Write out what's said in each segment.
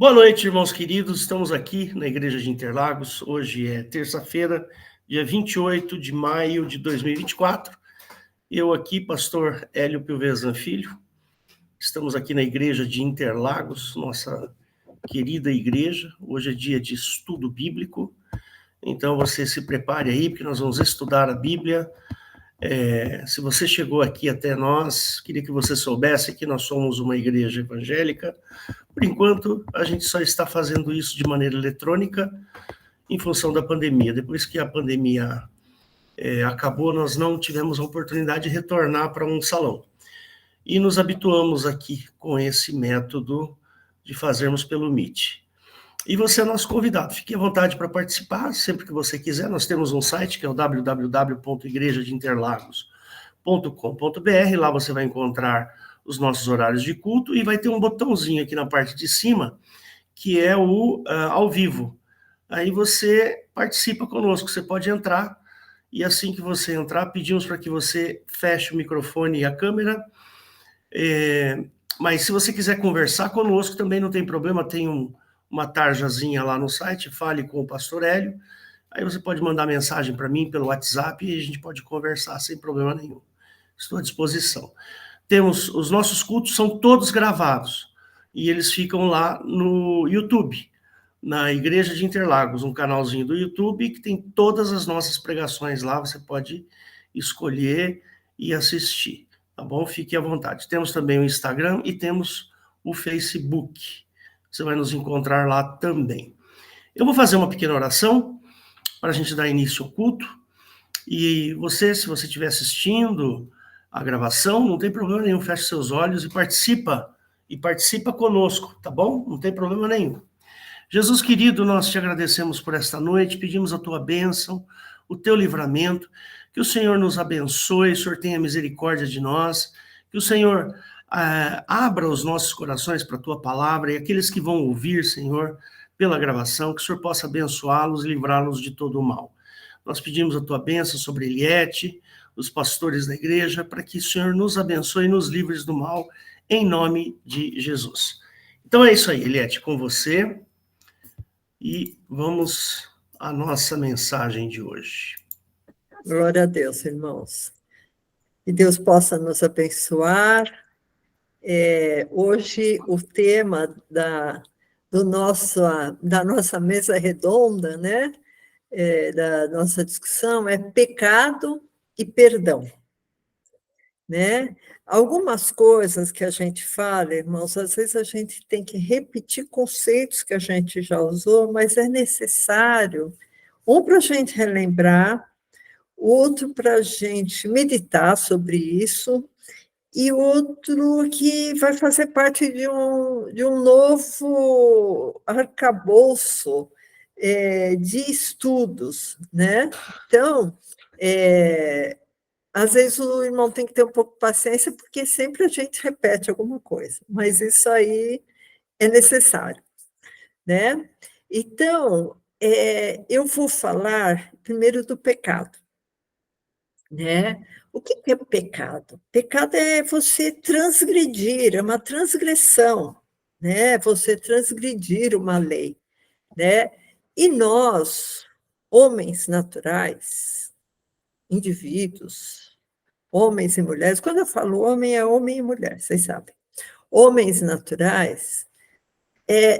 Boa noite, irmãos queridos. Estamos aqui na Igreja de Interlagos. Hoje é terça-feira, dia 28 de maio de 2024. Eu aqui, pastor Hélio Pilvezan Filho. Estamos aqui na Igreja de Interlagos, nossa querida igreja. Hoje é dia de estudo bíblico. Então você se prepare aí, porque nós vamos estudar a Bíblia. Se você chegou aqui até nós, queria que você soubesse que nós somos uma igreja evangélica. Por enquanto, a gente só está fazendo isso de maneira eletrônica em função da pandemia. Depois que a pandemia acabou, nós não tivemos a oportunidade de retornar para um salão. E nos habituamos aqui com esse método de fazermos pelo Meet. E você é nosso convidado. Fique à vontade para participar sempre que você quiser. Nós temos um site que é o www.igrejadeinterlagos.com.br. Lá você vai encontrar os nossos horários de culto e vai ter um botãozinho aqui na parte de cima que é o ao vivo. Aí você participa conosco, você pode entrar e assim que você entrar, pedimos para que você feche o microfone e a câmera. Mas se você quiser conversar conosco também não tem problema, tem uma tarjazinha lá no site, fale com o pastor Hélio, aí você pode mandar mensagem para mim pelo WhatsApp e a gente pode conversar sem problema nenhum. Estou à disposição. Os nossos cultos são todos gravados e eles ficam lá no YouTube, na Igreja de Interlagos, um canalzinho do YouTube que tem todas as nossas pregações lá, você pode escolher e assistir, tá bom? Fique à vontade. Temos também o Instagram e temos o Facebook. Você vai nos encontrar lá também. Eu vou fazer uma pequena oração para a gente dar início ao culto. E você, se você estiver assistindo a gravação, não tem problema nenhum, feche seus olhos e participa conosco, tá bom? Não tem problema nenhum. Jesus querido, nós te agradecemos por esta noite, pedimos a tua bênção, o teu livramento, que o Senhor nos abençoe, o Senhor tenha misericórdia de nós, que o Senhor abra os nossos corações para a tua palavra e aqueles que vão ouvir, Senhor, pela gravação, que o Senhor possa abençoá-los e livrá-los de todo o mal. Nós pedimos a tua bênção sobre Eliette, os pastores da igreja, para que o Senhor nos abençoe e nos livre do mal, em nome de Jesus. Então é isso aí, Eliette, com você. E vamos à nossa mensagem de hoje. Glória a Deus, irmãos. Que Deus possa nos abençoar. Hoje, o tema da nossa mesa redonda, né? Da nossa discussão é pecado e perdão. Né? Algumas coisas que a gente fala, irmãos, às vezes a gente tem que repetir conceitos que a gente já usou, mas é necessário, um para a gente relembrar, outro para a gente meditar sobre isso, e outro que vai fazer parte de um novo arcabouço de estudos, né? Então, às vezes o irmão tem que ter um pouco de paciência, porque sempre a gente repete alguma coisa, mas isso aí é necessário, né? Então, eu vou falar primeiro do pecado, né? O que é pecado? Pecado é você transgredir, é uma transgressão, né? Você transgredir uma lei, né? E nós, homens naturais, indivíduos, homens e mulheres, quando eu falo homem, é homem e mulher, vocês sabem. Homens naturais,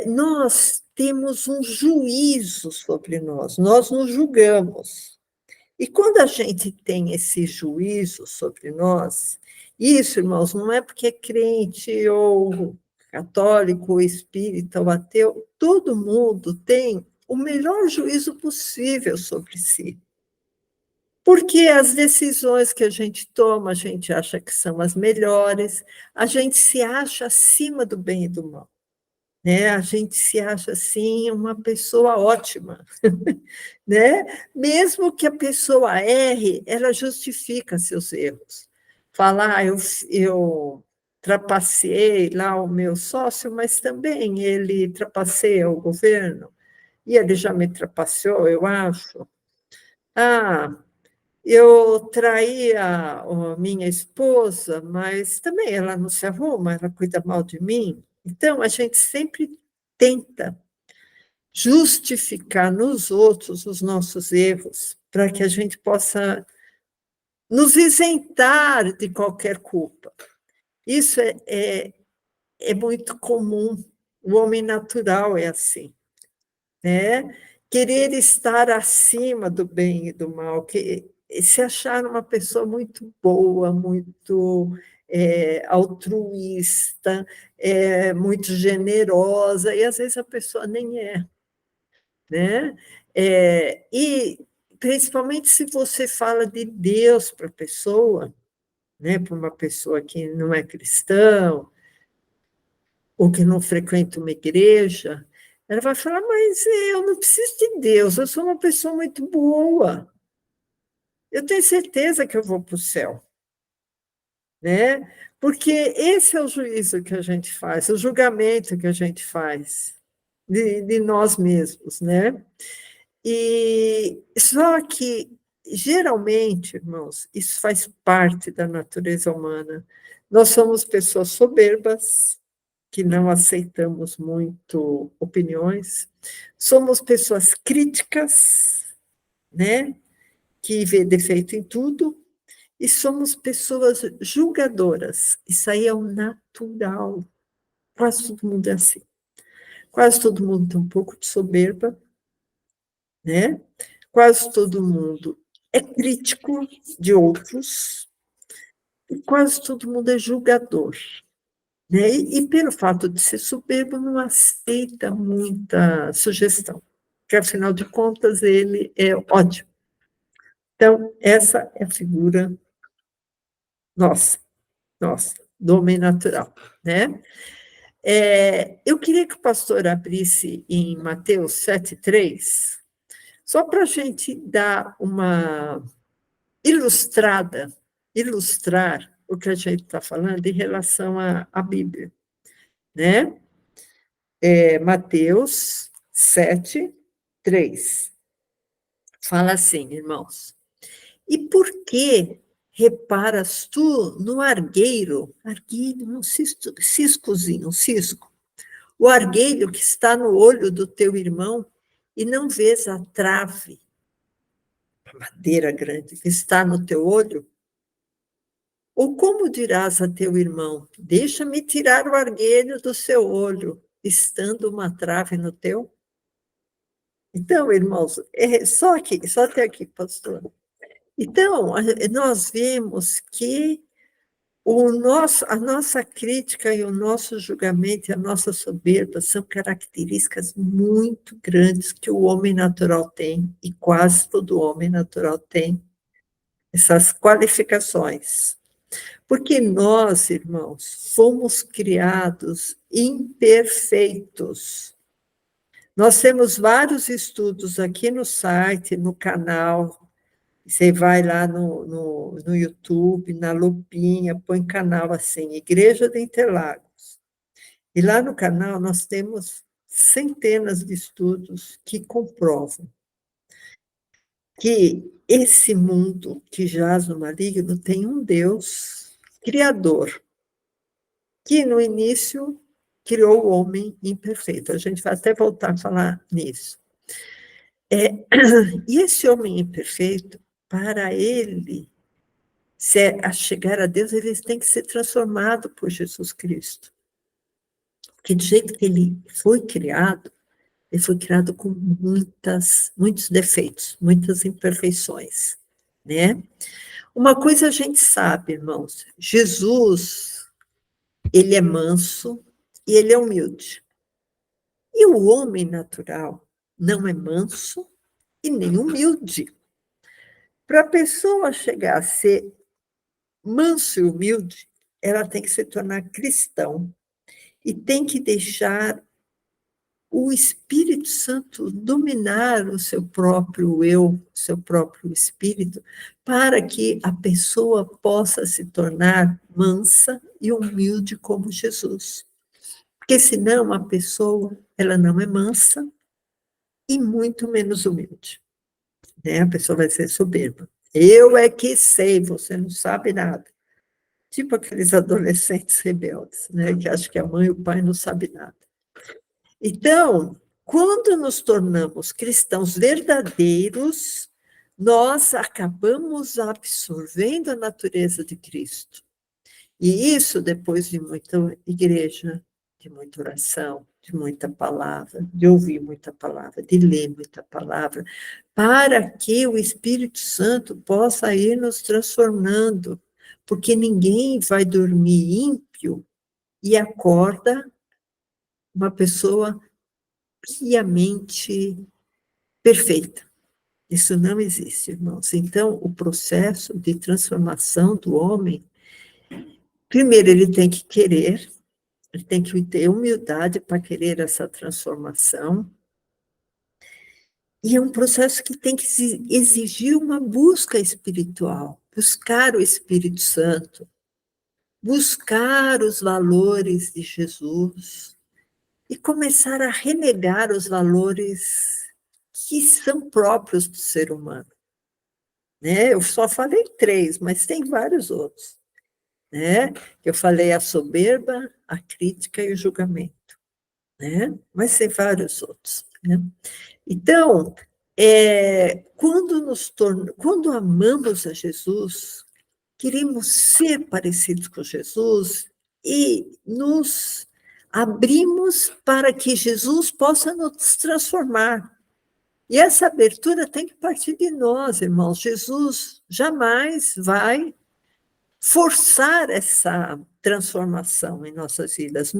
nós temos um juízo sobre nós nos julgamos. E quando a gente tem esse juízo sobre nós, isso, irmãos, não é porque é crente ou católico, ou espírita ou ateu, todo mundo tem o melhor juízo possível sobre si. Porque as decisões que a gente toma, a gente acha que são as melhores, a gente se acha acima do bem e do mal. Né? A gente se acha, assim, uma pessoa ótima. Né? Mesmo que a pessoa erre, ela justifica seus erros. Falar, eu trapaceei lá o meu sócio, mas também ele trapaceia o governo, e ele já me trapaceou, eu acho. Eu traí a minha esposa, mas também ela não se arruma, ela cuida mal de mim. Então, a gente sempre tenta justificar nos outros os nossos erros, para que a gente possa nos isentar de qualquer culpa. Isso é muito comum, o homem natural é assim, né? Querer estar acima do bem e do mal, se achar uma pessoa muito boa, muito altruísta, muito generosa, e às vezes a pessoa nem é, né? E principalmente se você fala de Deus para a pessoa, né? Para uma pessoa que não é cristã, ou que não frequenta uma igreja, ela vai falar, mas eu não preciso de Deus, eu sou uma pessoa muito boa, eu tenho certeza que eu vou para o céu, né? Porque esse é o juízo que a gente faz, o julgamento que a gente faz de nós mesmos, né? E só que, geralmente, irmãos, isso faz parte da natureza humana. Nós somos pessoas soberbas, que não aceitamos muito opiniões, somos pessoas críticas, né? Que vê defeito em tudo, e somos pessoas julgadoras. Isso aí é o natural. Quase todo mundo é assim. Quase todo mundo tem um pouco de soberba, né? Quase todo mundo é crítico de outros, e quase todo mundo é julgador, né? E pelo fato de ser soberbo, não aceita muita sugestão, porque, afinal de contas, ele é ódio. Então, essa é a figura nossa, do homem natural, né? Eu queria que o pastor abrisse em Mateus 7,3, só para a gente dar uma ilustrar o que a gente está falando em relação à Bíblia, né? Mateus 7,3. Fala assim, irmãos. E por que reparas tu no argueiro, um ciscozinho, um cisco, o argueiro que está no olho do teu irmão, e não vês a trave, a madeira grande, que está no teu olho? Ou como dirás a teu irmão, deixa-me tirar o argueiro do seu olho, estando uma trave no teu? Então, irmãos, só até aqui, pastor. Então, nós vemos que a nossa crítica e o nosso julgamento e a nossa soberba são características muito grandes que o homem natural tem, e quase todo homem natural tem essas qualificações. Porque nós, irmãos, fomos criados imperfeitos. Nós temos vários estudos aqui no site, no canal. Você vai lá no YouTube, na lupinha, põe canal assim, Igreja de Interlagos. E lá no canal nós temos centenas de estudos que comprovam que esse mundo que jaz no maligno tem um Deus criador, que no início criou o homem imperfeito. A gente vai até voltar a falar nisso. E esse homem imperfeito, para ele chegar a Deus, ele tem que ser transformado por Jesus Cristo. Porque do jeito que ele foi criado com muitos defeitos, muitas imperfeições, né? Uma coisa a gente sabe, irmãos, Jesus, ele é manso e ele é humilde. E o homem natural não é manso e nem humilde. Para a pessoa chegar a ser manso e humilde, ela tem que se tornar cristão e tem que deixar o Espírito Santo dominar o seu próprio eu, seu próprio espírito, para que a pessoa possa se tornar mansa e humilde como Jesus. Porque senão a pessoa, ela não é mansa e muito menos humilde, né? A pessoa vai ser soberba. Eu é que sei, você não sabe nada. Tipo aqueles adolescentes rebeldes, né? Que acham que a mãe e o pai não sabem nada. Então, quando nos tornamos cristãos verdadeiros, nós acabamos absorvendo a natureza de Cristo. E isso, depois de muita igreja, de muita oração, de muita palavra, de ouvir muita palavra, de ler muita palavra, para que o Espírito Santo possa ir nos transformando, porque ninguém vai dormir ímpio e acorda uma pessoa piamente perfeita. Isso não existe, irmãos. Então, o processo de transformação do homem, primeiro ele tem que querer, ele tem que ter humildade para querer essa transformação. E é um processo que tem que exigir uma busca espiritual, buscar o Espírito Santo, buscar os valores de Jesus e começar a renegar os valores que são próprios do ser humano. Né? Eu só falei 3, mas tem vários outros. Né? Eu falei a soberba, a crítica e o julgamento. Né? Mas tem vários outros. Né? Então, quando amamos a Jesus, queremos ser parecidos com Jesus e nos abrimos para que Jesus possa nos transformar. E essa abertura tem que partir de nós, irmãos. Jesus jamais vai forçar essa transformação em nossas vidas.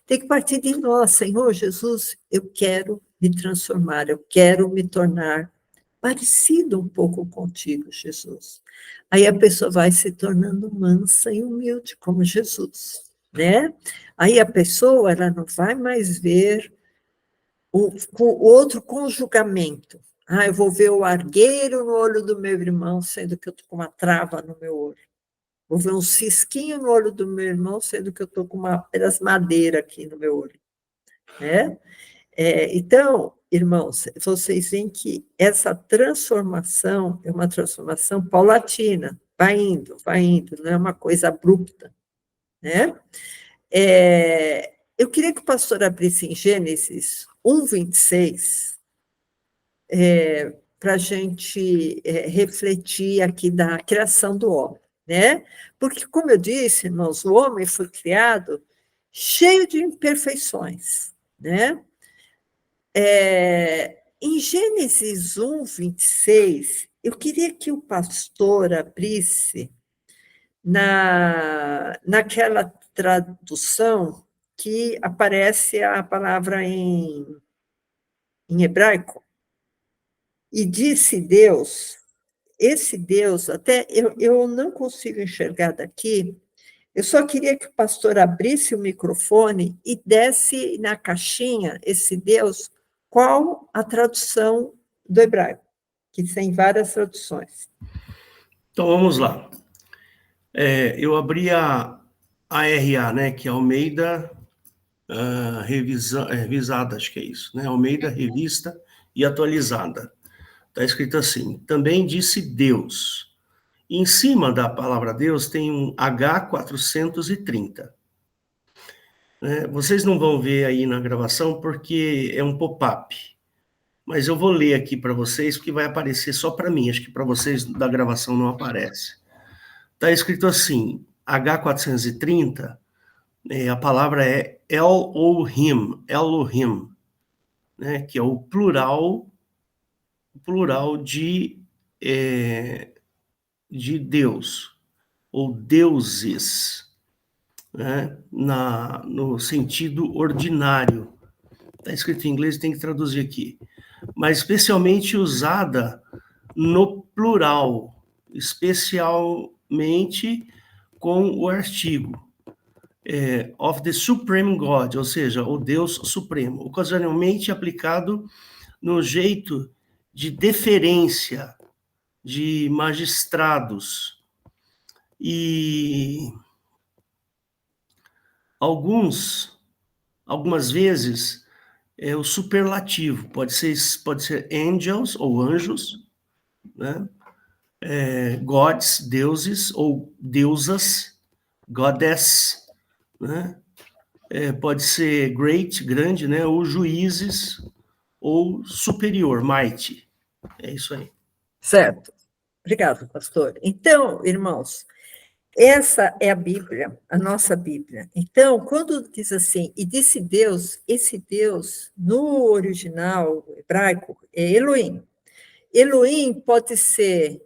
Tem que partir de nós, Senhor Jesus, eu quero me transformar, eu quero me tornar parecido um pouco contigo, Jesus. Aí a pessoa vai se tornando mansa e humilde, como Jesus, né? Aí a pessoa, ela não vai mais ver o outro com julgamento. Eu vou ver o argueiro no olho do meu irmão, sendo que eu estou com uma trava no meu olho. Vou ver um cisquinho no olho do meu irmão, sendo que eu estou com uma pedaço de madeira aqui no meu olho. Né? Então, irmãos, vocês veem que essa transformação é uma transformação paulatina, vai indo, não é uma coisa abrupta. Né? Eu queria que o pastor abrisse em Gênesis 1:26, para a gente refletir aqui da criação do homem. Né? Porque, como eu disse, irmãos, o homem foi criado cheio de imperfeições. Né? Em Gênesis 1:26, eu queria que o pastor abrisse naquela tradução que aparece a palavra em hebraico. E disse Deus, esse Deus, até eu não consigo enxergar daqui, eu só queria que o pastor abrisse o microfone e desse na caixinha, esse Deus, qual a tradução do hebraico, que tem várias traduções. Então, vamos lá. Eu abri a ARA, né, que é Almeida Revisada, acho que é isso, né? Almeida Revista e Atualizada. Está escrito assim: também disse Deus. E em cima da palavra Deus tem um H430. Vocês não vão ver aí na gravação porque é um pop-up. Mas eu vou ler aqui para vocês, porque vai aparecer só para mim. Acho que para vocês da gravação não aparece. Está escrito assim, H430, a palavra é Elohim, né, que é o plural de Deus, ou deuses, né, no sentido ordinário. Está escrito em inglês, tem que traduzir aqui. Mas especialmente usada no plural, especialmente com o artigo of the Supreme God, ou seja, o Deus Supremo, ocasionalmente aplicado no jeito de deferência de magistrados e algumas vezes o superlativo, pode ser angels ou anjos, né? Gods, deuses, ou deusas, goddess, né? pode ser great, grande, né? Ou juízes, ou superior, mighty. É isso aí. Certo. Obrigado, pastor. Então, irmãos, essa é a Bíblia, a nossa Bíblia. Então, quando diz assim, e disse Deus, esse Deus, no original hebraico, é Elohim. Elohim pode ser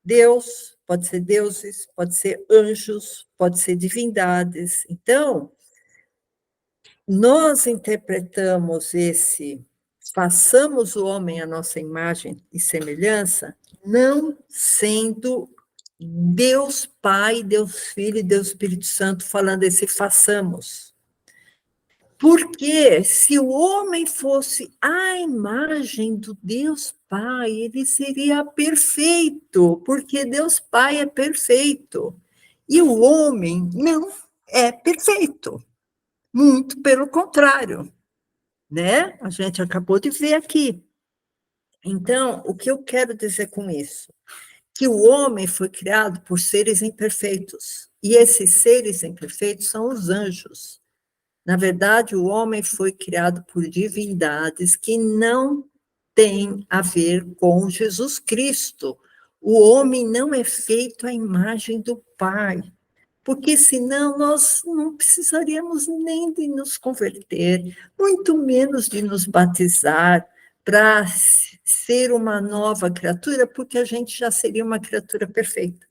Deus, pode ser deuses, pode ser anjos, pode ser divindades. Então, nós interpretamos esse façamos o homem à nossa imagem e semelhança, não sendo Deus Pai, Deus Filho e Deus Espírito Santo falando esse façamos. Porque se o homem fosse a imagem do Deus Pai, ele seria perfeito, porque Deus Pai é perfeito. E o homem não é perfeito. Muito pelo contrário, né? A gente acabou de ver aqui. Então, o que eu quero dizer com isso? Que o homem foi criado por seres imperfeitos, e esses seres imperfeitos são os anjos. Na verdade, o homem foi criado por divindades que não têm a ver com Jesus Cristo. O homem não é feito à imagem do Pai, porque senão nós não precisaríamos nem de nos converter, muito menos de nos batizar para ser uma nova criatura, porque a gente já seria uma criatura perfeita.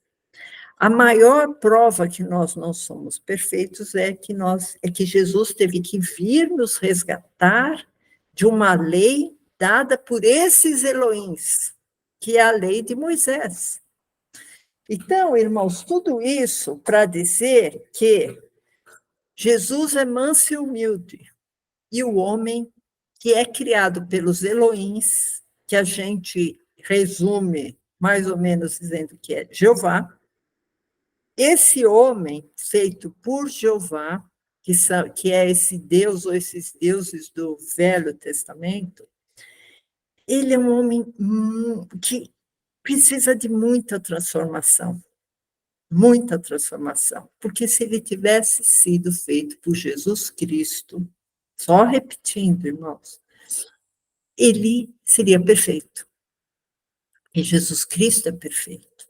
A maior prova que nós não somos perfeitos é que Jesus teve que vir nos resgatar de uma lei dada por esses Elohims, que é a lei de Moisés. Então, irmãos, tudo isso para dizer que Jesus é manso e humilde, e o homem que é criado pelos Elohims, que a gente resume mais ou menos dizendo que é Jeová, esse homem feito por Jeová, que é esse Deus ou esses deuses do Velho Testamento, ele é um homem que precisa de muita transformação, porque se ele tivesse sido feito por Jesus Cristo, só repetindo, irmãos, ele seria perfeito. E Jesus Cristo é perfeito.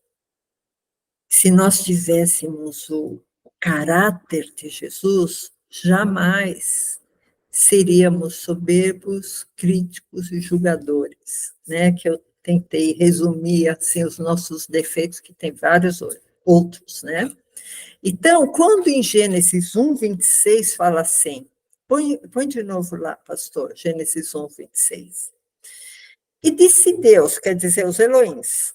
Se nós tivéssemos o caráter de Jesus, jamais seríamos soberbos, críticos e julgadores, né? Que eu tentei resumir assim os nossos defeitos, que tem vários outros, né? Então, quando em Gênesis 1, 26 fala assim, põe de novo lá, pastor, Gênesis 1, 26. E disse Deus, quer dizer, os Elohims,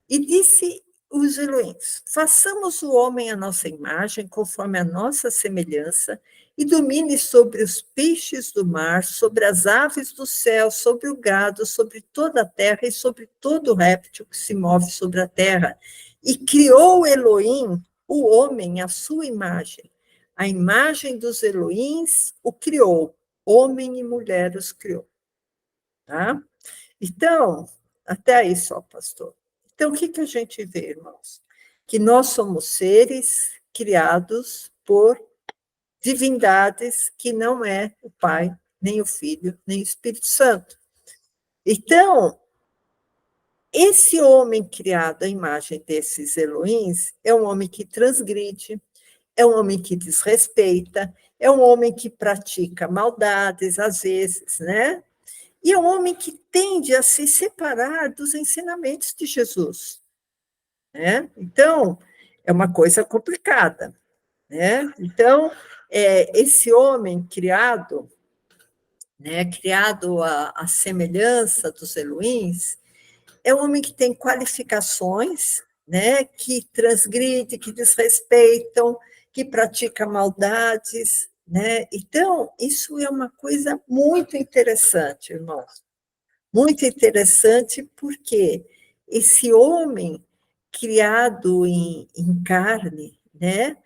e disse os Elohims, façamos o homem à nossa imagem, conforme a nossa semelhança, e domine sobre os peixes do mar, sobre as aves do céu, sobre o gado, sobre toda a terra e sobre todo réptil que se move sobre a terra. E criou Elohim o homem à sua imagem. A imagem dos Elohims o criou, homem e mulher os criou. Tá? Então, até aí só, pastor. Então, o que a gente vê, irmãos? Que nós somos seres criados por divindades que não é o Pai, nem o Filho, nem o Espírito Santo. Então, esse homem criado à imagem desses Elohims é um homem que transgride, é um homem que desrespeita, é um homem que pratica maldades, às vezes, né? E é um homem que tende a se separar dos ensinamentos de Jesus, né? Então, é uma coisa complicada, né? Então, esse homem criado, né, criado à semelhança dos Elohims, é um homem que tem qualificações, né, que transgride, que desrespeitam, que pratica maldades, né? Então, isso é uma coisa muito interessante, irmãos. Muito interessante porque esse homem criado em carne, né?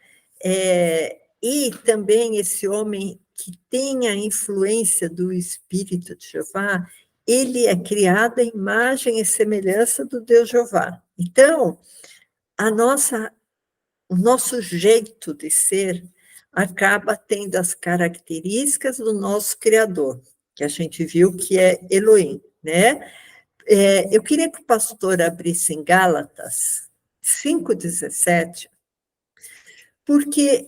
E também esse homem que tem a influência do Espírito de Jeová, ele é criado à imagem e semelhança do Deus Jeová. Então, o nosso jeito de ser, acaba tendo as características do nosso Criador, que a gente viu que é Elohim, né? Eu queria que o pastor abrisse em Gálatas 5,17, porque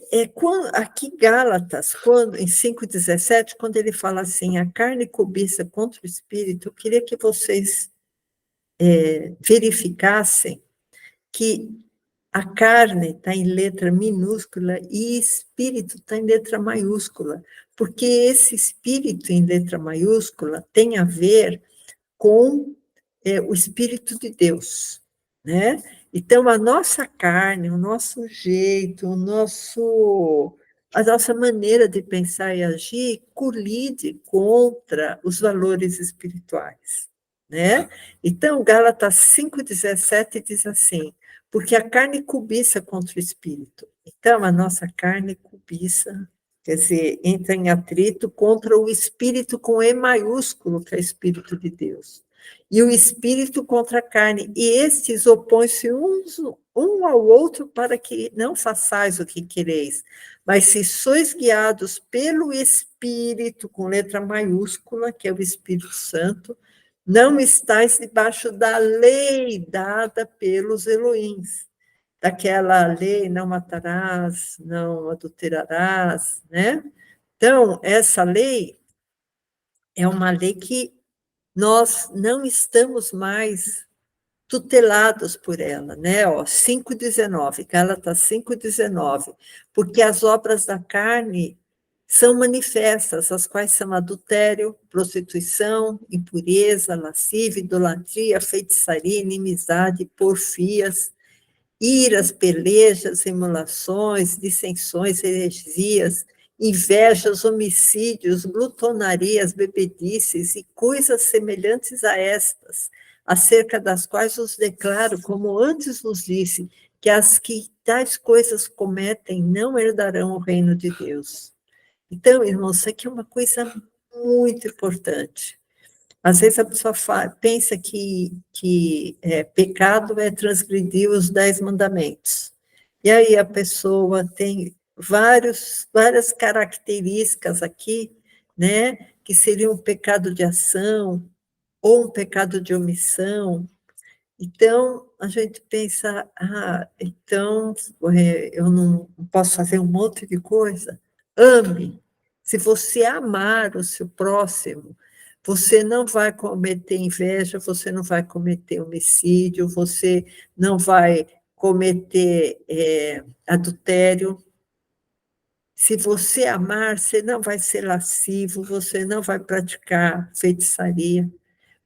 aqui Gálatas, em 5,17, quando ele fala assim, a carne cobiça contra o espírito, eu queria que vocês verificassem que a carne está em letra minúscula e espírito está em letra maiúscula, porque esse espírito em letra maiúscula tem a ver com o Espírito de Deus, né? Então, a nossa carne, o nosso jeito, a nossa maneira de pensar e agir colide contra os valores espirituais, né? Então, Gálatas 5,17 diz assim, porque a carne cobiça contra o Espírito. Então, a nossa carne cobiça, quer dizer, entra em atrito contra o Espírito com E maiúsculo, que é o Espírito de Deus. E o Espírito contra a carne. E estes opõem-se um ao outro para que não façais o que quereis. Mas se sois guiados pelo Espírito, com letra maiúscula, que é o Espírito Santo, não estáis debaixo da lei dada pelos Elohims. Daquela lei, não matarás, não adulterarás, né? Então, essa lei é uma lei que nós não estamos mais tutelados por ela, né? 5,19, Gálatas 5,19, porque as obras da carne são manifestas, as quais são adultério, prostituição, impureza, lascívia, idolatria, feitiçaria, inimizade, porfias, iras, pelejas, emulações, dissensões, heresias, invejas, homicídios, glutonarias, bebedices e coisas semelhantes a estas, acerca das quais os declaro, como antes vos disse, que as que tais coisas cometem não herdarão o reino de Deus. Então, irmãos, isso aqui é uma coisa muito importante. Às vezes a pessoa pensa que pecado é transgredir os 10 mandamentos. E aí a pessoa tem várias características aqui, né, que seriam um pecado de ação ou um pecado de omissão. Então, a gente pensa, então eu não posso fazer um monte de coisa. Ame. Se você amar o seu próximo, você não vai cometer inveja, você não vai cometer homicídio, você não vai cometer adultério. Se você amar, você não vai ser lascivo, você não vai praticar feitiçaria,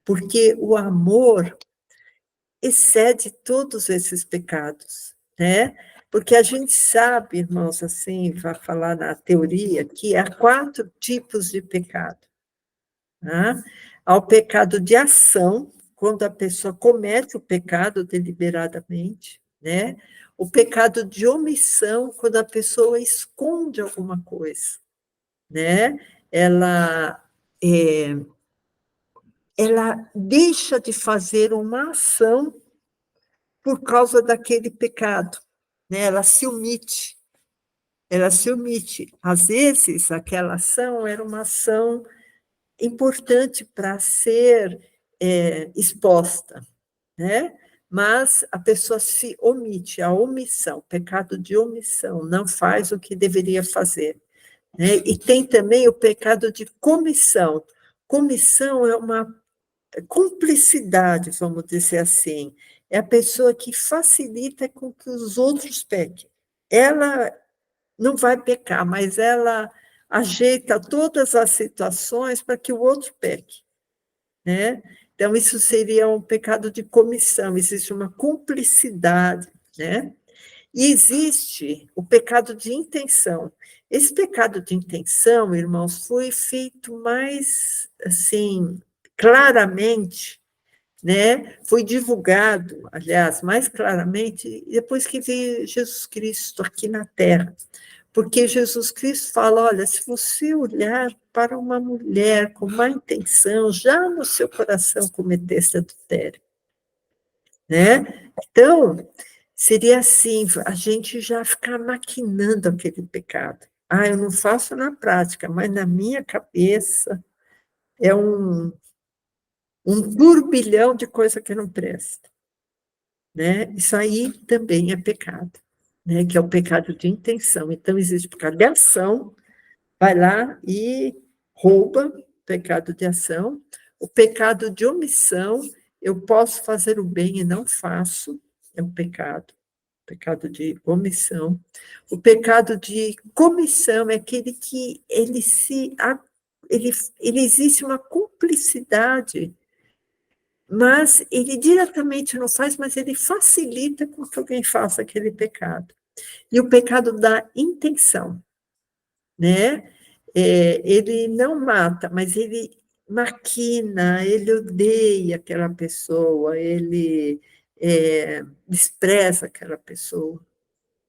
porque o amor excede todos esses pecados, né? Porque a gente sabe, irmãos, assim, vai falar na teoria, que há 4 tipos de pecado. Né? Há o pecado de ação, quando a pessoa comete o pecado deliberadamente, né? O pecado de omissão, quando a pessoa esconde alguma coisa, né? Ela deixa de fazer uma ação por causa daquele pecado, né? Ela se omite. Às vezes, aquela ação era uma ação importante para ser exposta, né? Mas a pessoa se omite, a omissão, pecado de omissão, não faz o que deveria fazer, né? E tem também o pecado de comissão. Comissão é uma cumplicidade, vamos dizer assim, é a pessoa que facilita com que os outros pequem. Ela não vai pecar, mas ela ajeita todas as situações para que o outro peque, né? Então, isso seria um pecado de comissão, existe uma cumplicidade, né? E existe o pecado de intenção. Esse pecado de intenção, irmãos, foi feito mais, assim, claramente, né? Foi divulgado, aliás, mais claramente, depois que veio Jesus Cristo aqui na Terra. Porque Jesus Cristo fala, olha, se você olhar para uma mulher com má intenção, já no seu coração cometeste adultério, né? Então, seria assim, a gente já ficar maquinando aquele pecado, Ah, eu não faço na prática, mas na minha cabeça é um turbilhão de coisa que não presta, né? Isso aí também é pecado, né? Que é o pecado de intenção. Então, existe o pecado de ação, vai lá e rouba, pecado de ação. O pecado de omissão, eu posso fazer o bem e não faço, é um pecado de omissão. O pecado de comissão é aquele que ele, ele existe uma cumplicidade, mas ele diretamente não faz, mas ele facilita com que alguém faça aquele pecado. E o pecado da intenção, né? Ele não mata, mas ele maquina, ele odeia aquela pessoa, ele despreza aquela pessoa,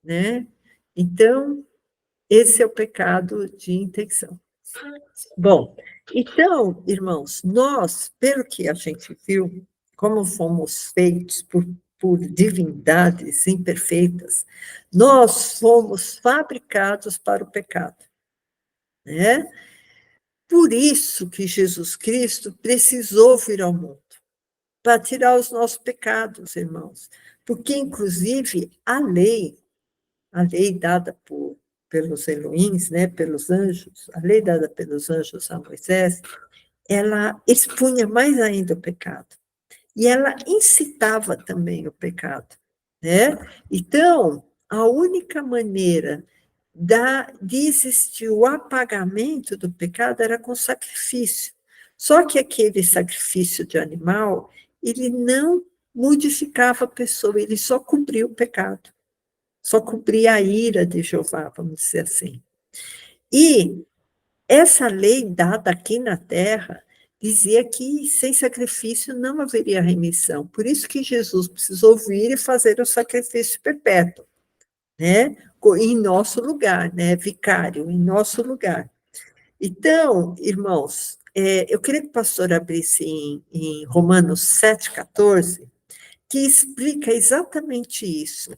né? Então, esse é o pecado de intenção. Bom, então, irmãos, nós, pelo que a gente viu, como fomos feitos por divindades imperfeitas, nós fomos fabricados para o pecado, né? Por isso que Jesus Cristo precisou vir ao mundo, para tirar os nossos pecados, irmãos. Porque, inclusive, a lei dada pelos Elohims, né, pelos anjos, a lei dada pelos anjos a Moisés, ela expunha mais ainda o pecado. E ela incitava também o pecado, né? Então, a única maneira de existir o apagamento do pecado era com sacrifício. Só que aquele sacrifício de animal, ele não modificava a pessoa, ele só cobria o pecado, só cobria a ira de Jeová, vamos dizer assim. E essa lei dada aqui na terra dizia que sem sacrifício não haveria remissão. Por isso que Jesus precisou vir e fazer o sacrifício perpétuo, né? Em nosso lugar, né? Vicário, em nosso lugar. Então, irmãos, eu queria que o pastor abrisse em Romanos 7,14, que explica exatamente isso.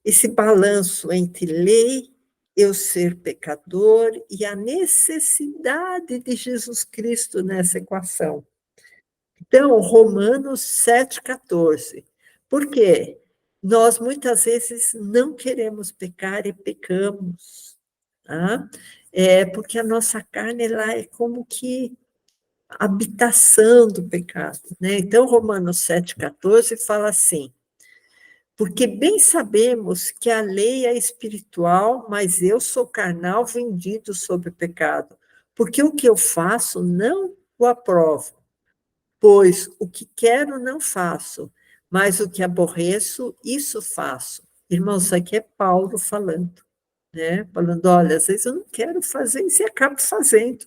Esse balanço entre lei, eu ser pecador, e a necessidade de Jesus Cristo nessa equação. Então, Romanos 7,14. Por quê? Nós muitas vezes não queremos pecar e pecamos. Tá? Porque a nossa carne ela é como que habitação do pecado. Né? Então, Romanos 7,14 fala assim: porque bem sabemos que a lei é espiritual, mas eu sou carnal, vendido sob o pecado. Porque o que eu faço não o aprovo, pois o que quero não faço, mas o que aborreço, isso faço. Irmãos, isso aqui é Paulo falando, né? Falando, olha, às vezes eu não quero fazer isso e acabo fazendo,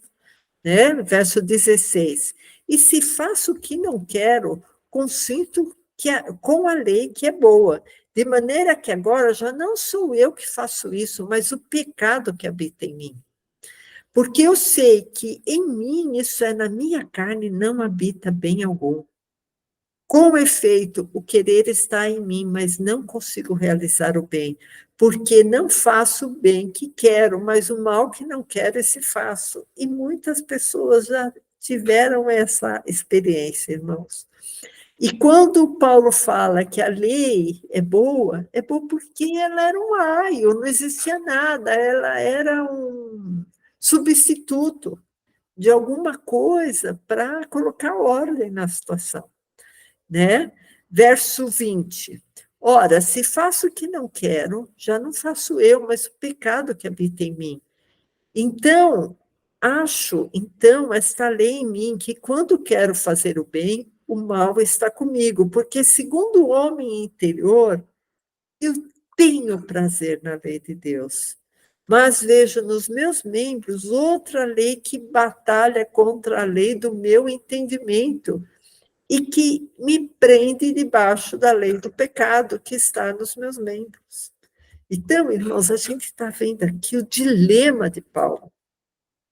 né? Verso 16. E se faço o que não quero, consinto com a lei que é boa, de maneira que agora já não sou eu que faço isso, mas o pecado que habita em mim. Porque eu sei que em mim, isso é na minha carne, não habita bem algum. Com efeito, o querer está em mim, mas não consigo realizar o bem, porque não faço o bem que quero, mas o mal que não quero, esse faço. E muitas pessoas já tiveram essa experiência, irmãos. E quando Paulo fala que a lei é boa porque ela era um aio, não existia nada, ela era um substituto de alguma coisa para colocar ordem na situação, né? Verso 20. Ora, se faço o que não quero, já não faço eu, mas o pecado que habita em mim. Então, então, esta lei em mim, que quando quero fazer o bem, o mal está comigo, porque segundo o homem interior, eu tenho prazer na lei de Deus. Mas vejo nos meus membros outra lei que batalha contra a lei do meu entendimento e que me prende debaixo da lei do pecado que está nos meus membros. Então, irmãos, a gente está vendo aqui o dilema de Paulo,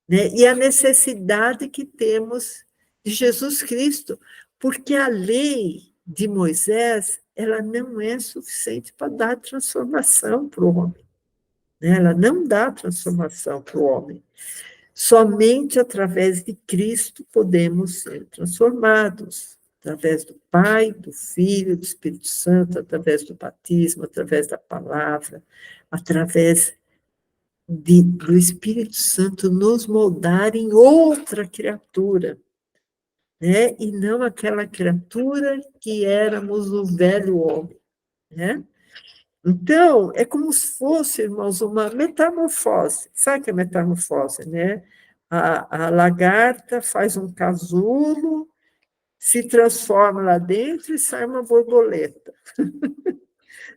né? E a necessidade que temos de Jesus Cristo, porque a lei de Moisés, ela não é suficiente para dar transformação para o homem. né? Ela não dá transformação para o homem. Somente através de Cristo podemos ser transformados, através do Pai, do Filho, do Espírito Santo, através do batismo, através da palavra, através do Espírito Santo nos moldar em outra criatura, né? E não aquela criatura que éramos o velho homem, né? Então, é como se fosse, irmãos, uma metamorfose. Sabe o que é metamorfose, né? A lagarta faz um casulo, se transforma lá dentro e sai uma borboleta.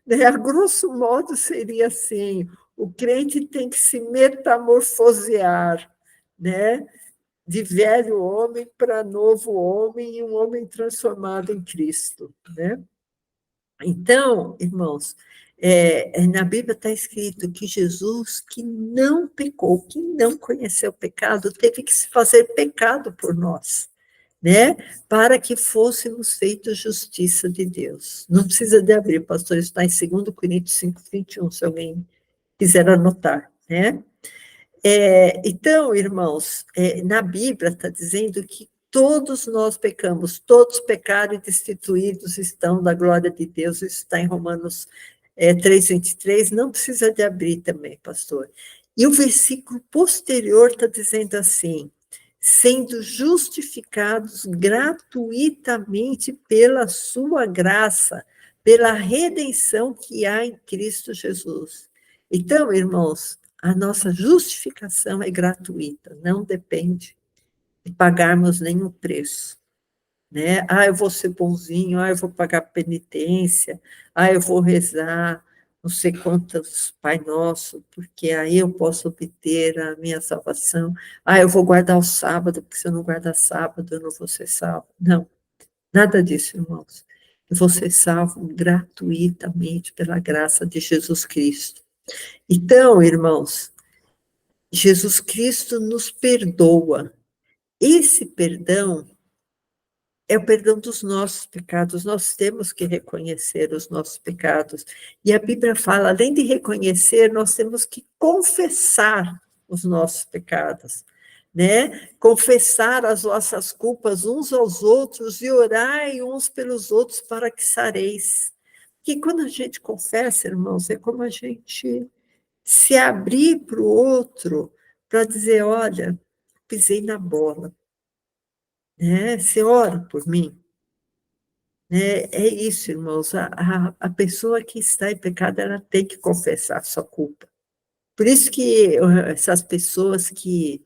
Né? A grosso modo, seria assim: o crente tem que se metamorfosear, né? De velho homem para novo homem e um homem transformado em Cristo, né? Então, irmãos, na Bíblia está escrito que Jesus, que não pecou, que não conheceu o pecado, teve que se fazer pecado por nós, né? Para que fôssemos feitos justiça de Deus. Não precisa de abrir, pastor, isso está em 2 Coríntios 5:21, se alguém quiser anotar, né? Então, irmãos, na Bíblia está dizendo que todos nós pecamos, todos pecaram e destituídos estão da glória de Deus, isso está em Romanos 3:23, não precisa de abrir também, pastor. E o versículo posterior está dizendo assim: sendo justificados gratuitamente pela sua graça, pela redenção que há em Cristo Jesus. Então, irmãos, a nossa justificação é gratuita, não depende de pagarmos nenhum preço, né? Eu vou ser bonzinho, eu vou pagar penitência, eu vou rezar não sei quantos Pai Nosso, porque aí eu posso obter a minha salvação. Eu vou guardar o sábado, porque se eu não guardar sábado, eu não vou ser salvo. Não, nada disso, irmãos. Eu vou ser salvo gratuitamente pela graça de Jesus Cristo. Então, irmãos, Jesus Cristo nos perdoa. Esse perdão é o perdão dos nossos pecados. Nós temos que reconhecer os nossos pecados. E a Bíblia fala, além de reconhecer, nós temos que confessar os nossos pecados, né? Confessar as nossas culpas uns aos outros e orai uns pelos outros para que sareis. Porque quando a gente confessa, irmãos, é como a gente se abrir para o outro, para dizer, olha, pisei na bola, né? Você ora por mim. É isso, irmãos, a pessoa que está em pecado, ela tem que confessar a sua culpa. Por isso que essas pessoas que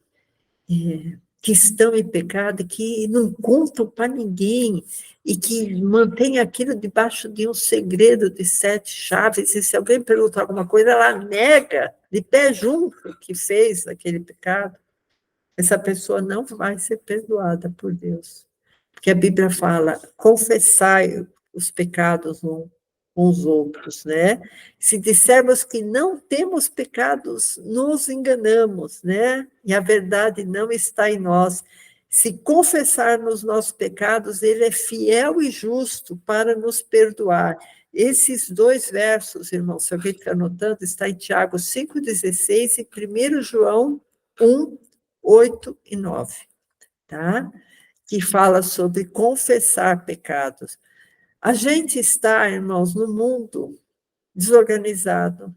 estão em pecado, que não contam para ninguém, e que mantêm aquilo debaixo de um segredo de 7 chaves, e se alguém perguntar alguma coisa, ela nega de pé junto que fez aquele pecado, essa pessoa não vai ser perdoada por Deus. Porque a Bíblia fala, confessai os pecados uns aos outros, né? Se dissermos que não temos pecados, nos enganamos, né? E a verdade não está em nós. Se confessarmos nossos pecados, ele é fiel e justo para nos perdoar. Esses 2 versos, irmãos, se alguém está anotando, está em Tiago 5,16 e 1 João 1, 8 e 9, tá? Que fala sobre confessar pecados. A gente está, irmãos, no mundo desorganizado,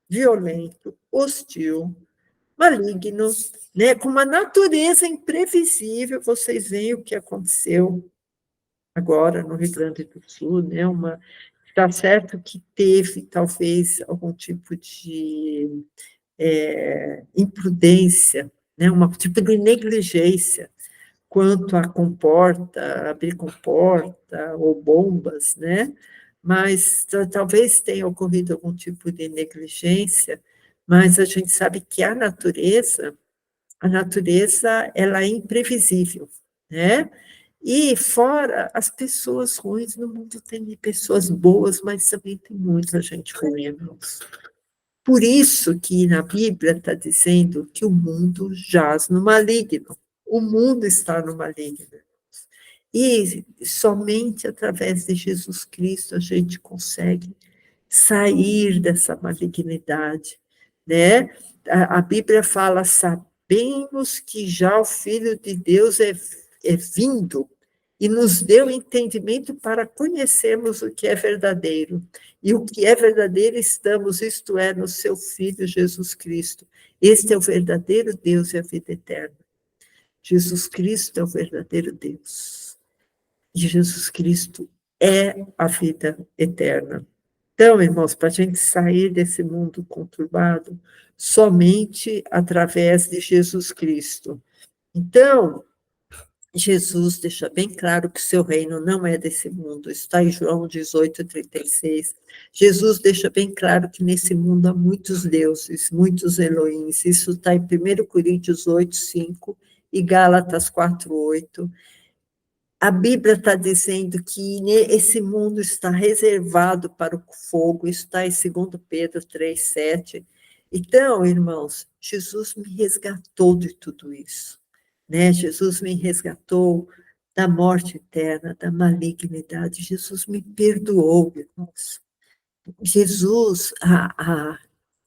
violento, hostil, maligno, né? Com uma natureza imprevisível. Vocês veem o que aconteceu agora no Rio Grande do Sul, né? Está certo que teve, talvez, algum tipo de imprudência, né? Um tipo de negligência quanto a comporta, abrir comporta ou bombas, né? Mas talvez tenha ocorrido algum tipo de negligência, mas a gente sabe que a natureza ela é imprevisível, né? E fora as pessoas ruins no mundo, tem pessoas boas, mas também tem muita gente ruim, irmãos. Por isso que na Bíblia está dizendo que o mundo jaz no maligno. O mundo está no maligno. E somente através de Jesus Cristo a gente consegue sair dessa malignidade, né? A Bíblia fala, sabemos que já o Filho de Deus é vindo e nos deu entendimento para conhecermos o que é verdadeiro. E o que é verdadeiro estamos, isto é, no seu Filho Jesus Cristo. Este é o verdadeiro Deus e a vida eterna. Jesus Cristo é o verdadeiro Deus. E Jesus Cristo é a vida eterna. Então, irmãos, para a gente sair desse mundo conturbado, somente através de Jesus Cristo. Então, Jesus deixa bem claro que o seu reino não é desse mundo, está em João 18:36. Jesus deixa bem claro que nesse mundo há muitos deuses, muitos Elohims. Isso está em 1 Coríntios 8:5 e Gálatas 4:8. A Bíblia está dizendo que esse mundo está reservado para o fogo, isso está em 2 Pedro 3:7. Então, irmãos, Jesus me resgatou de tudo isso, né? Jesus me resgatou da morte eterna, da malignidade. Jesus me perdoou, irmãos. Jesus,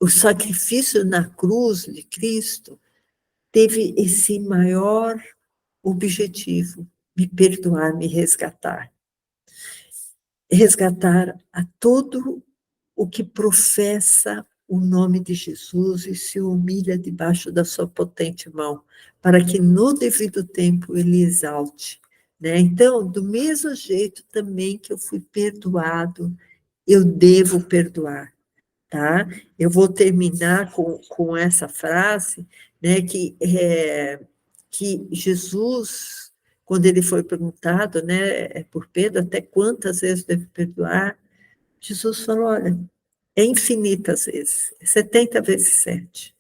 o sacrifício na cruz de Cristo teve esse maior objetivo, me perdoar, me resgatar. Resgatar a todo o que professa o nome de Jesus e se humilha debaixo da sua potente mão, para que no devido tempo ele exalte. Né? Então, do mesmo jeito também que eu fui perdoado, eu devo perdoar. Tá? Eu vou terminar com essa frase, né, que Jesus, quando ele foi perguntado, né, por Pedro, até quantas vezes deve perdoar, Jesus falou, olha, é infinitas vezes, 70 vezes 7.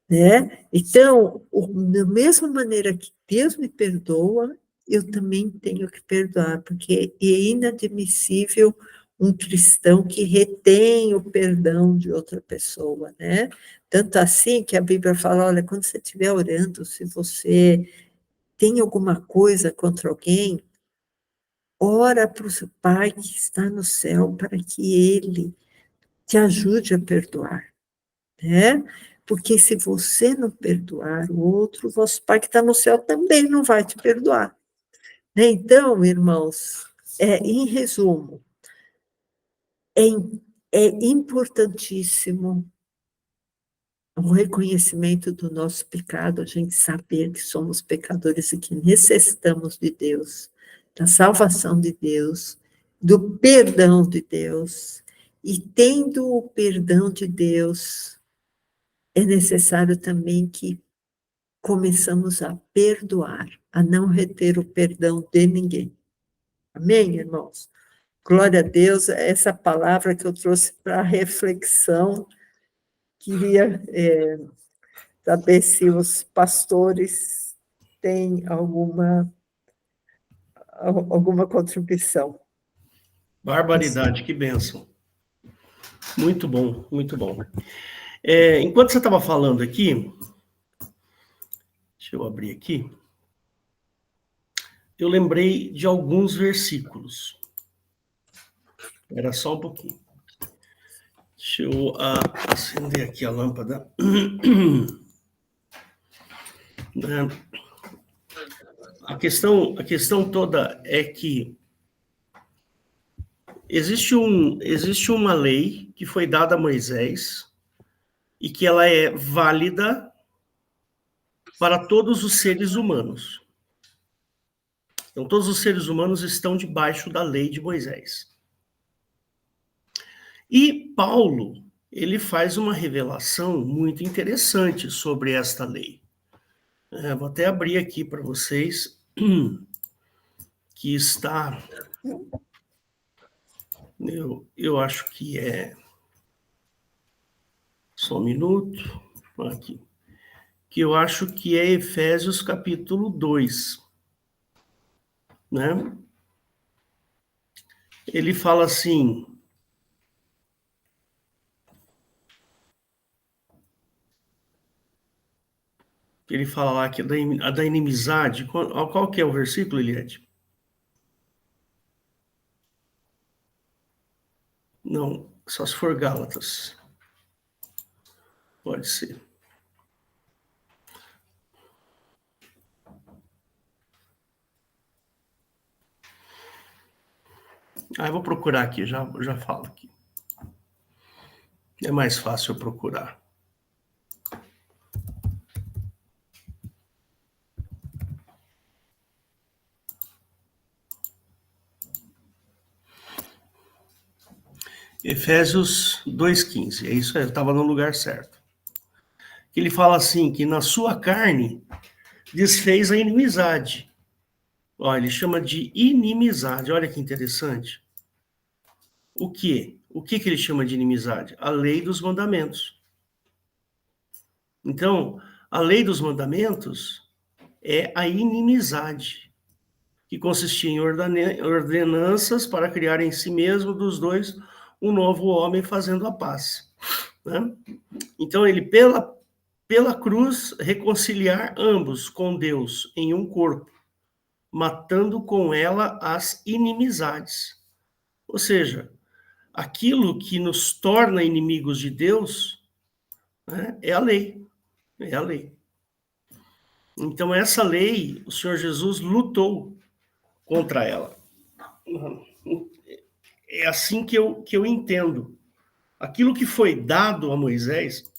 Né? Então, da mesma maneira que Deus me perdoa, eu também tenho que perdoar, porque é inadmissível um cristão que retém o perdão de outra pessoa, né? Tanto assim que a Bíblia fala, olha, quando você estiver orando, se você tem alguma coisa contra alguém, ora para o seu Pai que está no céu, para que Ele te ajude a perdoar, né? Porque se você não perdoar o outro, o vosso Pai que está no céu também não vai te perdoar. Né? Então, irmãos, em resumo, é, é importantíssimo o reconhecimento do nosso pecado, a gente saber que somos pecadores e que necessitamos de Deus, da salvação de Deus, do perdão de Deus, e tendo o perdão de Deus, é necessário também que começamos a perdoar, a não reter o perdão de ninguém. Amém, irmãos? Glória a Deus, essa palavra que eu trouxe para reflexão, queria saber se os pastores têm alguma contribuição. Barbaridade, que bênção. Muito bom, muito bom. Enquanto você estava falando aqui, deixa eu abrir aqui, eu lembrei de alguns versículos. Era só um pouquinho. Deixa eu acender aqui a lâmpada. A questão toda é que existe uma lei que foi dada a Moisés e que ela é válida para todos os seres humanos. Então, todos os seres humanos estão debaixo da lei de Moisés. E Paulo, ele faz uma revelação muito interessante sobre esta lei. Vou até abrir aqui para vocês, que está... Eu acho que é... Só um minuto. Aqui. Que eu acho que é Efésios capítulo 2. Né? Ele fala assim... Ele fala lá que a da inimizade... Qual que é o versículo, Eliette? Não, só se for Gálatas. Pode ser. Eu vou procurar aqui, já falo aqui. É mais fácil eu procurar. Efésios 2,15, é isso aí, eu estava no lugar certo. Ele fala assim, que na sua carne desfez a inimizade. Olha, ele chama de inimizade, olha que interessante. O quê? O que ele chama de inimizade? A lei dos mandamentos. Então, a lei dos mandamentos é a inimizade, que consistia em ordenanças para criar em si mesmo dos dois um novo homem fazendo a paz. Né? Então, ele, pela cruz, reconciliar ambos com Deus em um corpo, matando com ela as inimizades. Ou seja, aquilo que nos torna inimigos de Deus, né, é a lei. É a lei. Então, essa lei, o Senhor Jesus lutou contra ela. É assim que eu entendo. Aquilo que foi dado a Moisés,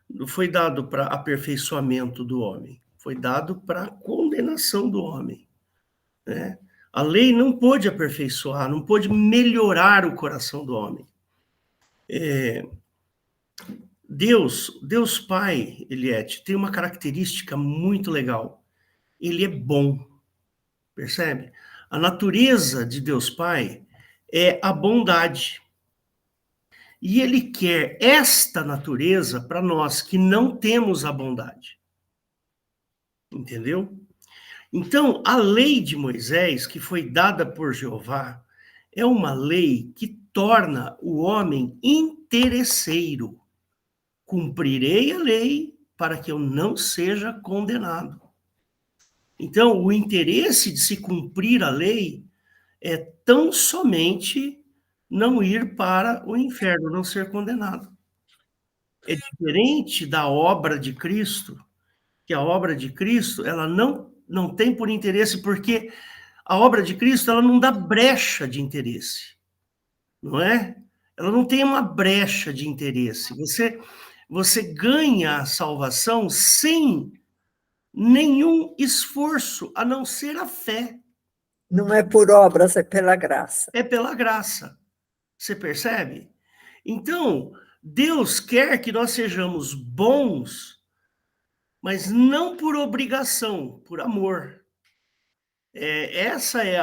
não foi dado para aperfeiçoamento do homem, foi dado para condenação do homem. Né? A lei não pôde aperfeiçoar, não pôde melhorar o coração do homem. Deus Pai, Eliette, tem uma característica muito legal. Ele é bom, percebe? A natureza de Deus Pai é a bondade. E ele quer esta natureza para nós que não temos a bondade. Entendeu? Então, a lei de Moisés, que foi dada por Jeová, é uma lei que torna o homem interesseiro. Cumprirei a lei para que eu não seja condenado. Então, o interesse de se cumprir a lei é tão somente não ir para o inferno, não ser condenado. É diferente da obra de Cristo, que a obra de Cristo, ela não tem por interesse, porque a obra de Cristo, ela não dá brecha de interesse, não é? Ela não tem uma brecha de interesse. Você ganha a salvação sem nenhum esforço, a não ser a fé. Não é por obras, é pela graça. É pela graça. Você percebe? Então, Deus quer que nós sejamos bons, mas não por obrigação, por amor. Essa é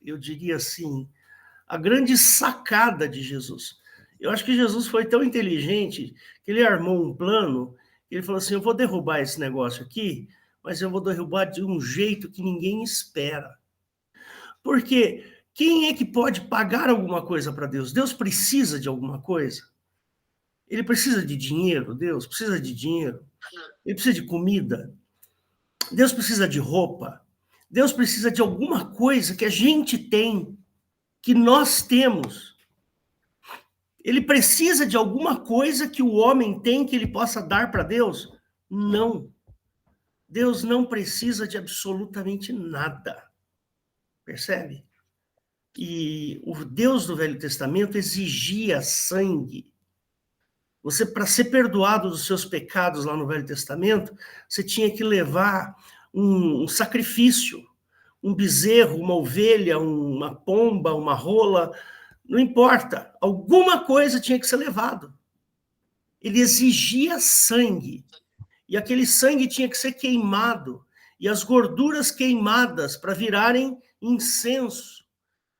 eu diria assim, a grande sacada de Jesus. Eu acho que Jesus foi tão inteligente que ele armou um plano, ele falou assim, eu vou derrubar esse negócio aqui, mas eu vou derrubar de um jeito que ninguém espera. Porque quem é que pode pagar alguma coisa para Deus? Deus precisa de alguma coisa? Ele precisa de dinheiro? Deus precisa de dinheiro? Ele precisa de comida? Deus precisa de roupa? Deus precisa de alguma coisa que a gente tem, que nós temos. Ele precisa de alguma coisa que o homem tem que ele possa dar para Deus? Não. Deus não precisa de absolutamente nada. Percebe? E o Deus do Velho Testamento exigia sangue. Você, para ser perdoado dos seus pecados lá no Velho Testamento, você tinha que levar um sacrifício, um bezerro, uma ovelha, uma pomba, uma rola, não importa, alguma coisa tinha que ser levado. Ele exigia sangue, e aquele sangue tinha que ser queimado, e as gorduras queimadas para virarem incenso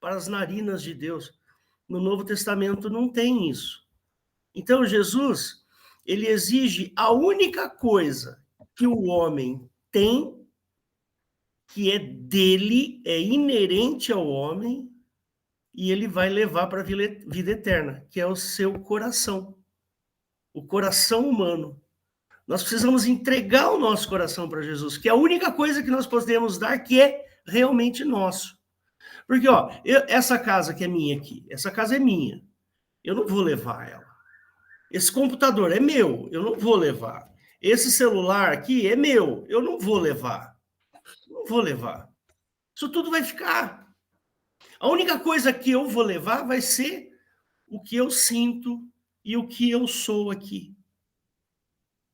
para as narinas de Deus. No Novo Testamento não tem isso. Então, Jesus, ele exige a única coisa que o homem tem, que é dele, é inerente ao homem, e ele vai levar para a vida eterna, que é o seu coração, o coração humano. Nós precisamos entregar o nosso coração para Jesus, que é a única coisa que nós podemos dar que é realmente nosso. Porque, ó, essa casa que é minha aqui, essa casa é minha. Eu não vou levar ela. Esse computador é meu, eu não vou levar. Esse celular aqui é meu, eu não vou levar. Não vou levar. Isso tudo vai ficar. A única coisa que eu vou levar vai ser o que eu sinto e o que eu sou aqui.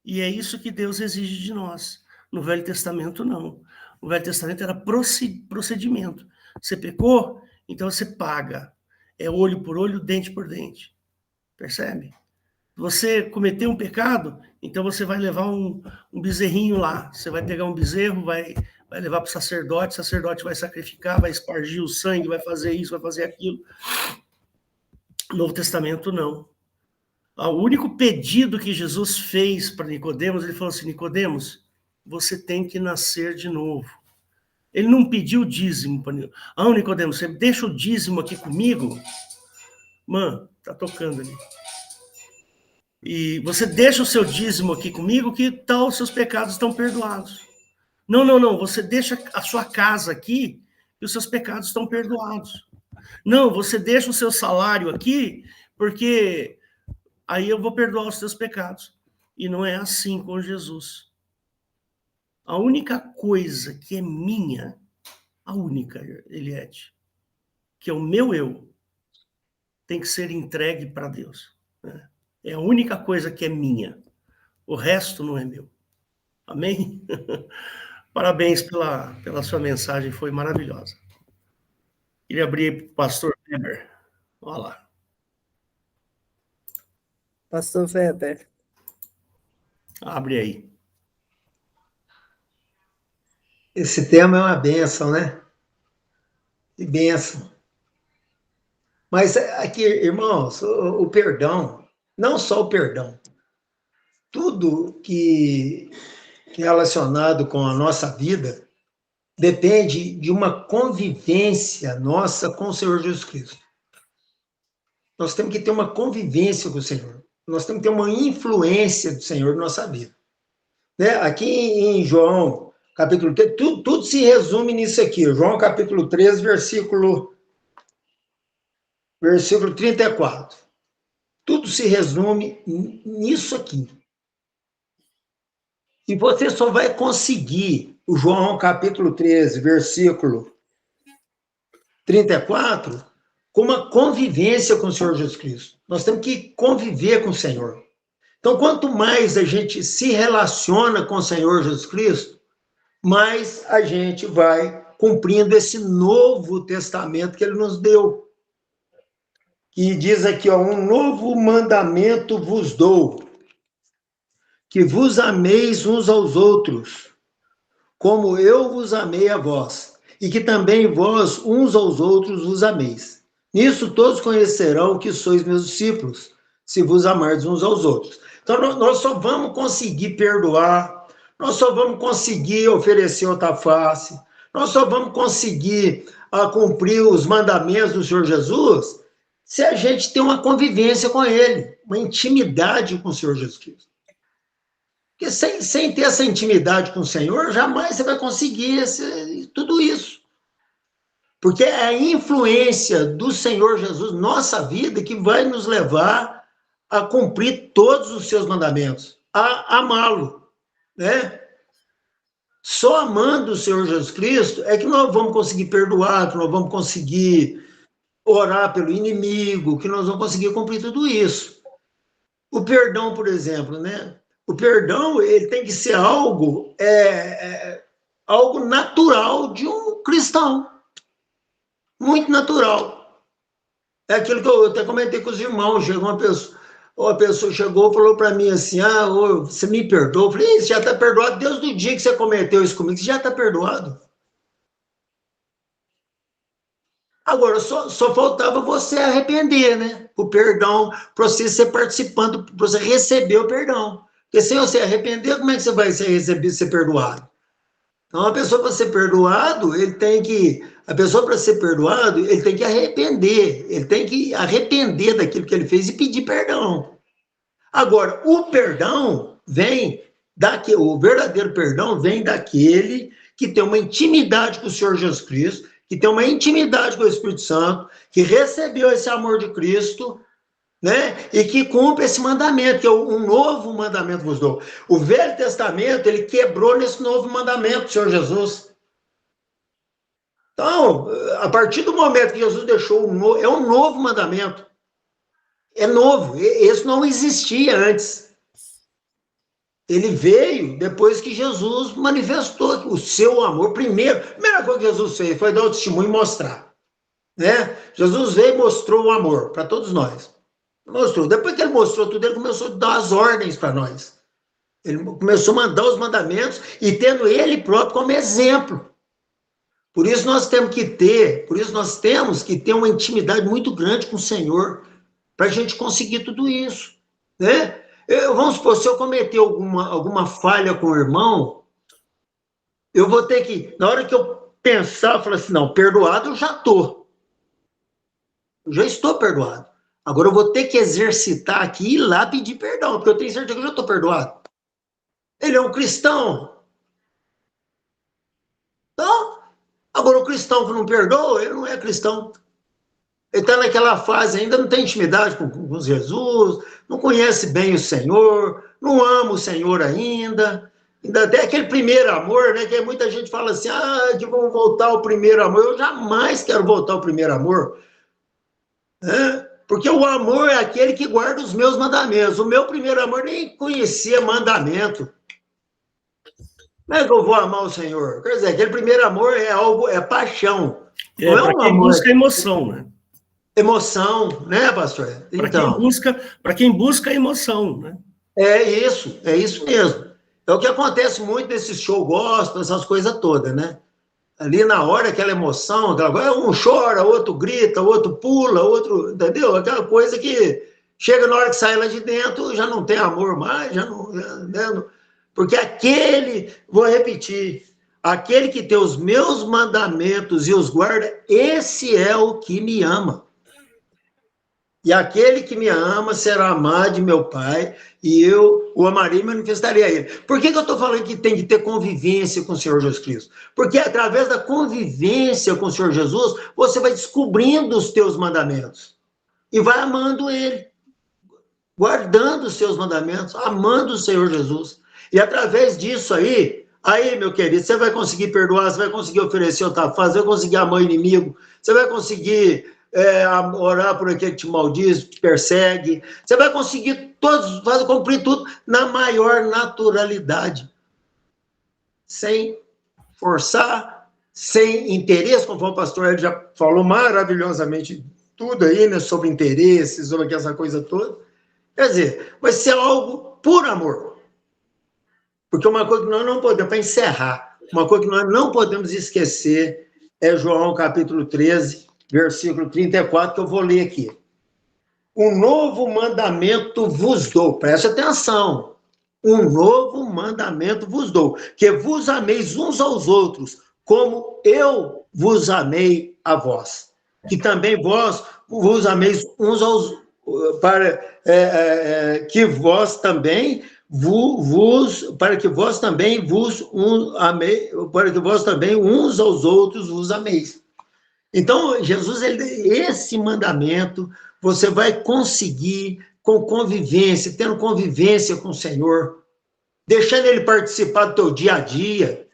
E é isso que Deus exige de nós. No Velho Testamento, não. No Velho Testamento era procedimento. Você pecou, então você paga. É olho por olho, dente por dente. Percebe? Você cometeu um pecado, então você vai levar um bezerrinho lá. Você vai pegar um bezerro, vai levar para o sacerdote vai sacrificar, vai espargir o sangue, vai fazer isso, vai fazer aquilo. No Novo Testamento, não. O único pedido que Jesus fez para Nicodemos, ele falou assim: Nicodemos, você tem que nascer de novo. Ele não pediu dízimo para Nicodemos. Nicodemos, você deixa o dízimo aqui comigo? Mano, tá tocando ali. E você deixa o seu dízimo aqui comigo, que tal os seus pecados estão perdoados. Não, você deixa a sua casa aqui, e os seus pecados estão perdoados. Não, você deixa o seu salário aqui, porque aí eu vou perdoar os seus pecados. E não é assim com Jesus. A única coisa que é minha, a única, Eliette, que é o meu eu, tem que ser entregue para Deus. Né? É a única coisa que é minha. O resto não é meu. Amém? Parabéns pela sua mensagem, foi maravilhosa. Queria abrir para o pastor Weber. Olha lá. Pastor Weber. Abre aí. Esse tema é uma bênção, né? Que bênção. Mas aqui, irmãos, o perdão, não só o perdão, tudo que é relacionado com a nossa vida depende de uma convivência nossa com o Senhor Jesus Cristo. Nós temos que ter uma convivência com o Senhor. Nós temos que ter uma influência do Senhor na nossa vida. Né? Aqui em João, capítulo 3, tudo se resume nisso aqui. João, capítulo 3, versículo 34. Tudo se resume nisso aqui. E você só vai conseguir o João, capítulo 13, versículo 34, com uma convivência com o Senhor Jesus Cristo. Nós temos que conviver com o Senhor. Então, quanto mais a gente se relaciona com o Senhor Jesus Cristo, mais a gente vai cumprindo esse novo testamento que ele nos deu. Que diz aqui, ó, um novo mandamento vos dou, que vos ameis uns aos outros, como eu vos amei a vós, e que também vós uns aos outros vos ameis. Nisso todos conhecerão que sois meus discípulos, se vos amardes uns aos outros. Então, nós só vamos conseguir perdoar, nós só vamos conseguir oferecer outra face, nós só vamos conseguir cumprir os mandamentos do Senhor Jesus se a gente tem uma convivência com Ele, uma intimidade com o Senhor Jesus Cristo. Porque sem ter essa intimidade com o Senhor, jamais você vai conseguir tudo isso. Porque é a influência do Senhor Jesus na nossa vida que vai nos levar a cumprir todos os seus mandamentos, a amá-lo, né? Só amando o Senhor Jesus Cristo é que nós vamos conseguir perdoar, que nós vamos conseguir orar pelo inimigo, que nós vamos conseguir cumprir tudo isso. O perdão, por exemplo, né? O perdão, ele tem que ser algo natural de um cristão. Muito natural. É aquilo que eu até comentei com os irmãos. Chegou uma pessoa chegou e falou para mim assim, você me perdoa? Eu falei, você já está perdoado desde o dia que você cometeu isso comigo, você já está perdoado. Agora, só faltava você arrepender, né? O perdão, para você ser participando, para você receber o perdão. Porque sem você arrepender, como é que você vai ser perdoado? Então, a pessoa para ser perdoado, ele tem que arrepender. Ele tem que arrepender daquilo que ele fez e pedir perdão. Agora, o verdadeiro perdão vem daquele que tem uma intimidade com o Senhor Jesus Cristo, que tem uma intimidade com o Espírito Santo, que recebeu esse amor de Cristo, né? E que cumpre esse mandamento, que é um novo mandamento vos dou. O Velho Testamento, ele quebrou nesse novo mandamento do Senhor Jesus. Então, a partir do momento que Jesus deixou é um novo mandamento. É novo. Esse não existia antes. Ele veio depois que Jesus manifestou o seu amor. A primeira coisa que Jesus fez foi dar o testemunho e mostrar, né? Jesus veio e mostrou o amor para todos nós. Mostrou. Depois que ele mostrou tudo, ele começou a dar as ordens para nós. Ele começou a mandar os mandamentos e tendo ele próprio como exemplo. Por isso nós temos que ter uma intimidade muito grande com o Senhor para a gente conseguir tudo isso, né? Vamos supor, se eu cometer alguma falha com o irmão, eu vou ter que, na hora que eu pensar, eu falar assim, não, perdoado eu já estou. Eu já estou perdoado. Agora eu vou ter que exercitar aqui e ir lá pedir perdão, porque eu tenho certeza que eu já estou perdoado. Ele é um cristão. Então, agora o cristão que não perdoa, ele não é cristão. Ele está naquela fase, ainda não tem intimidade com Jesus, não conhece bem o Senhor, não ama o Senhor ainda tem aquele primeiro amor, né? Que muita gente fala assim, que vamos voltar ao primeiro amor. Eu jamais quero voltar ao primeiro amor, né? Porque o amor é aquele que guarda os meus mandamentos. O meu primeiro amor nem conhecia mandamento. Como é que eu vou amar o Senhor? Quer dizer, aquele primeiro amor é paixão. Não é para quem busca emoção, né? Emoção, né, pastor? Então, para quem busca emoção, né? É isso mesmo. É o que acontece muito nesses show gospel, essas coisas todas, né? Ali na hora, aquela emoção, um chora, outro grita, outro pula, outro, entendeu? Aquela coisa que chega na hora que sai lá de dentro, já não tem amor mais, né? Porque vou repetir, aquele que tem os meus mandamentos e os guarda, esse é o que me ama. E aquele que me ama será amado de meu Pai, e eu o amarei e manifestarei a ele. Por que eu estou falando que tem que ter convivência com o Senhor Jesus Cristo? Porque através da convivência com o Senhor Jesus, você vai descobrindo os teus mandamentos. E vai amando ele. Guardando os seus mandamentos, amando o Senhor Jesus. E através disso aí, meu querido, você vai conseguir perdoar, você vai conseguir oferecer outra face, você vai conseguir amar o inimigo, você vai conseguir orar por aquele que te maldiz, te persegue, você vai conseguir cumprir tudo na maior naturalidade, sem forçar, sem interesse, conforme o pastor Hélio já falou maravilhosamente tudo aí, né, sobre interesses, sobre essa coisa toda. Quer dizer, vai ser algo por amor. Porque uma coisa que nós não podemos, para encerrar, uma coisa que nós não podemos esquecer é João capítulo 13, versículo 34, que eu vou ler aqui. Um novo mandamento vos dou, preste atenção. Um novo mandamento vos dou, que vos ameis uns aos outros, como eu vos amei a vós. Que também vós vos ameis uns aos outros, para que vós também uns aos outros vos ameis. Então, Jesus, esse mandamento, você vai conseguir com convivência, tendo convivência com o Senhor, deixando ele participar do teu dia a dia,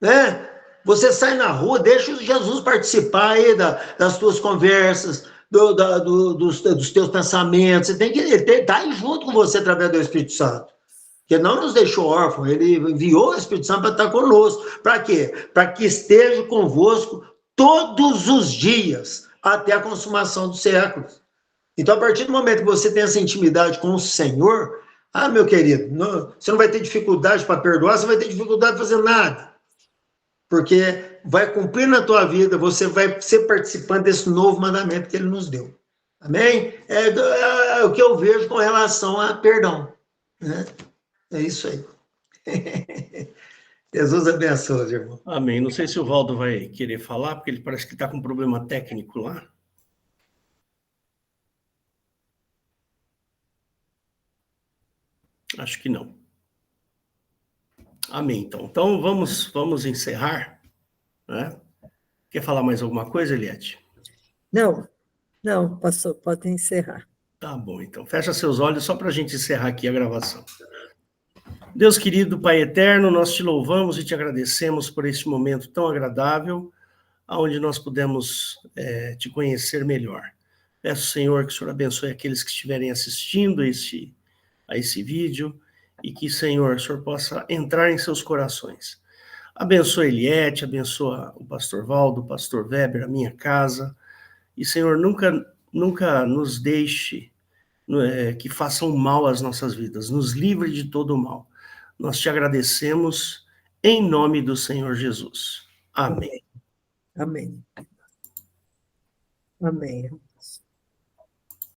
né? Você sai na rua, deixa Jesus participar aí das tuas conversas, dos teus pensamentos. Você tem que ele está aí junto com você através do Espírito Santo. Porque não nos deixou órfãos, ele enviou o Espírito Santo para estar conosco. Para quê? Para que esteja convosco todos os dias, até a consumação dos séculos. Então, a partir do momento que você tem essa intimidade com o Senhor, meu querido, você não vai ter dificuldade para perdoar, você vai ter dificuldade para fazer nada. Porque vai cumprir na tua vida, você vai ser participante desse novo mandamento que ele nos deu. Amém? É o que eu vejo com relação a perdão, né? É isso aí. Jesus abençoe, irmão. Amém. Não sei se o Valdo vai querer falar, porque ele parece que está com um problema técnico lá. Acho que não. Amém, então. Então, vamos encerrar, né? Quer falar mais alguma coisa, Eliette? Não, pastor, pode encerrar. Tá bom, então. Fecha seus olhos só para a gente encerrar aqui a gravação. Deus querido, Pai eterno, nós te louvamos e te agradecemos por esse momento tão agradável, onde nós pudemos te conhecer melhor. Peço, Senhor, que o Senhor abençoe aqueles que estiverem assistindo a esse vídeo e que, Senhor, o Senhor possa entrar em seus corações. Abençoa Eliette, abençoa o pastor Valdo, o pastor Weber, a minha casa. E, Senhor, nunca nos deixe que façam mal às nossas vidas. Nos livre de todo o mal. Nós te agradecemos em nome do Senhor Jesus. Amém. Amém. Amém.